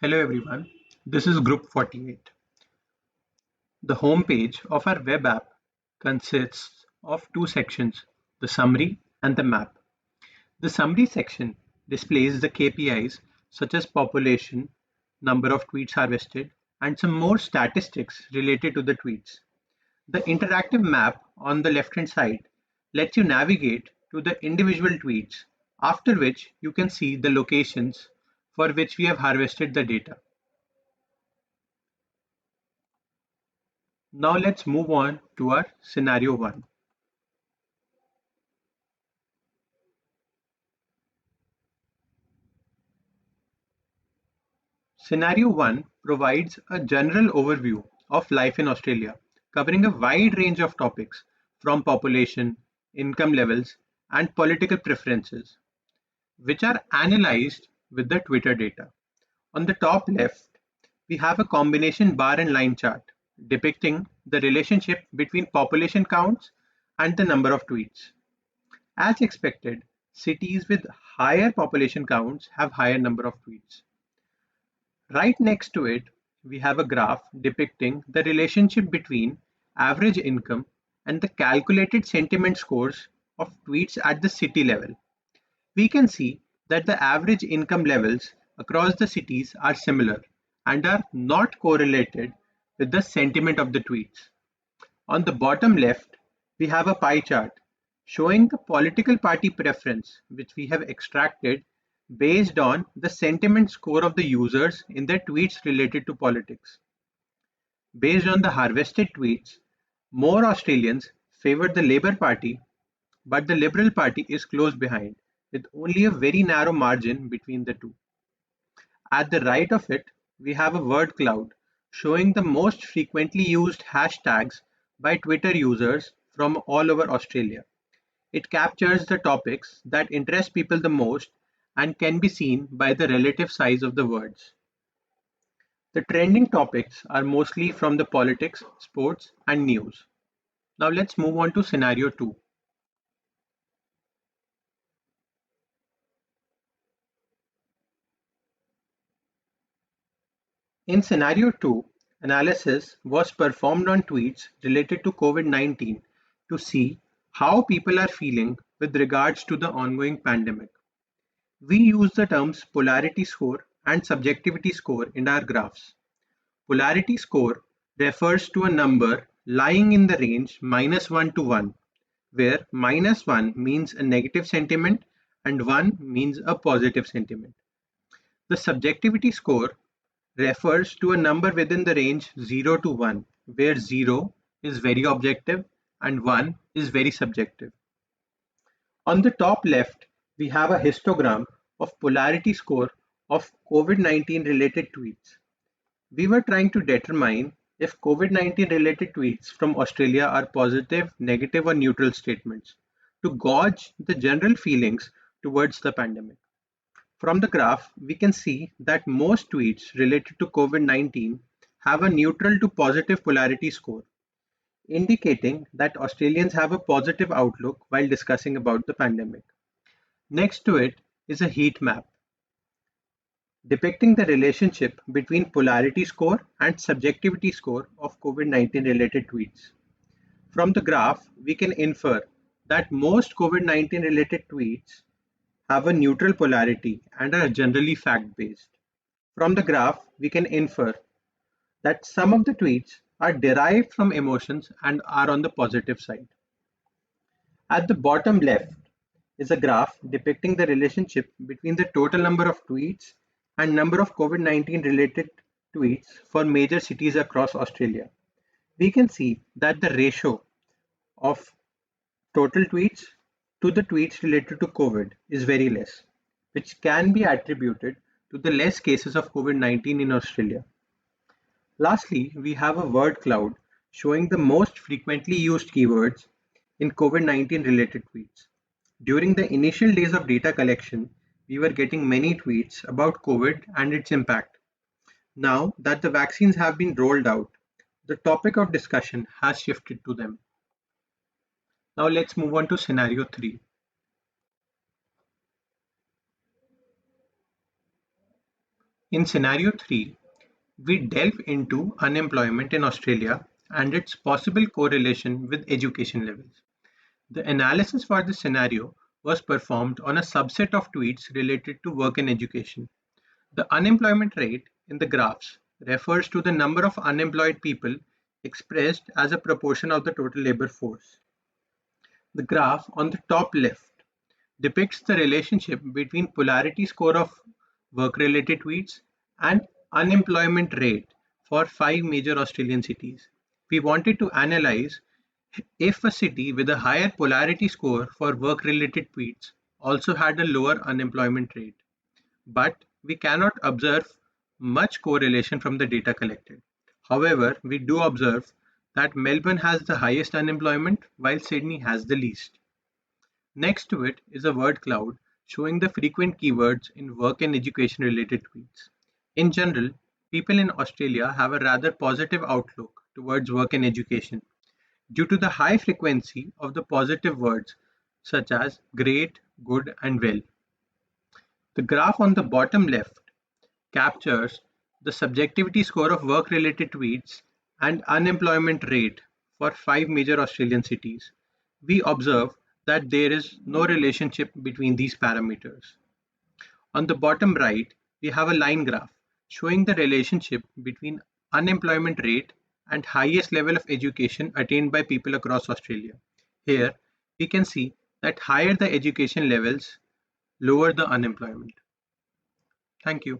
Hello everyone, this is Group 48. The home page of our web app consists of two sections, the summary and the map. The summary section displays the KPIs such as population, number of tweets harvested, and some more statistics related to the tweets. The interactive map on the left hand side lets you navigate to the individual tweets, after which you can see the locations for which we have harvested the data. Now let's move on to our scenario 1. Scenario 1 provides a general overview of life in Australia, covering a wide range of topics from population, income levels, and political preferences, which are analyzed with the Twitter data. On the top left, we have a combination bar and line chart depicting the relationship between population counts and the number of tweets. As expected, cities with higher population counts have higher number of tweets. Right next to it, we have a graph depicting the relationship between average income and the calculated sentiment scores of tweets at the city level. We can see that the average income levels across the cities are similar and are not correlated with the sentiment of the tweets. On the bottom left, we have a pie chart showing the political party preference, which we have extracted based on the sentiment score of the users in their tweets related to politics. Based on the harvested tweets, more Australians favor the Labour Party, but the Liberal Party is close behind, with only a very narrow margin between the two. At the right of it, we have a word cloud showing the most frequently used hashtags by Twitter users from all over Australia. It captures the topics that interest people the most and can be seen by the relative size of the words. The trending topics are mostly from the politics, sports, and news. Now let's move on to scenario 2. In scenario 2, analysis was performed on tweets related to COVID-19 to see how people are feeling with regards to the ongoing pandemic. We use the terms polarity score and subjectivity score in our graphs. Polarity score refers to a number lying in the range -1 to 1, where -1 means a negative sentiment and 1 means a positive sentiment. The subjectivity score refers to a number within the range 0 to 1, where 0 is very objective and 1 is very subjective. On the top left, we have a histogram of polarity score of COVID-19 related tweets. We were trying to determine if COVID-19 related tweets from Australia are positive, negative, or neutral statements to gauge the general feelings towards the pandemic. From the graph, we can see that most tweets related to COVID-19 have a neutral to positive polarity score, indicating that Australians have a positive outlook while discussing about the pandemic. Next to it is a heat map depicting the relationship between polarity score and subjectivity score of COVID-19 related tweets. From the graph, we can infer that most COVID-19 related tweets have a neutral polarity and are generally fact-based. From the graph, we can infer that some of the tweets are derived from emotions and are on the positive side. At the bottom left is a graph depicting the relationship between the total number of tweets and number of COVID-19 related tweets for major cities across Australia. We can see that the ratio of total tweets to the tweets related to COVID is very less, which can be attributed to the less cases of COVID-19 in Australia. Lastly, we have a word cloud showing the most frequently used keywords in COVID-19 related tweets. During the initial days of data collection, we were getting many tweets about COVID and its impact. Now that the vaccines have been rolled out, the topic of discussion has shifted to them. Now let's move on to scenario 3. In scenario 3, we delve into unemployment in Australia and its possible correlation with education levels. The analysis for this scenario was performed on a subset of tweets related to work and education. The unemployment rate in the graphs refers to the number of unemployed people expressed as a proportion of the total labor force. The graph on the top left depicts the relationship between polarity score of work-related tweets and unemployment rate for 5 major Australian cities. We wanted to analyze if a city with a higher polarity score for work-related tweets also had a lower unemployment rate. But we cannot observe much correlation from the data collected. However, we do observe that Melbourne has the highest unemployment while Sydney has the least. Next to it is a word cloud showing the frequent keywords in work and education related tweets. In general, people in Australia have a rather positive outlook towards work and education due to the high frequency of the positive words such as great, good, and well. The graph on the bottom left captures the subjectivity score of work related tweets and unemployment rate for 5 major Australian cities. We observe that there is no relationship between these parameters. On the bottom right, we have a line graph showing the relationship between unemployment rate and highest level of education attained by people across Australia. Here, we can see that higher the education levels, lower the unemployment. Thank you.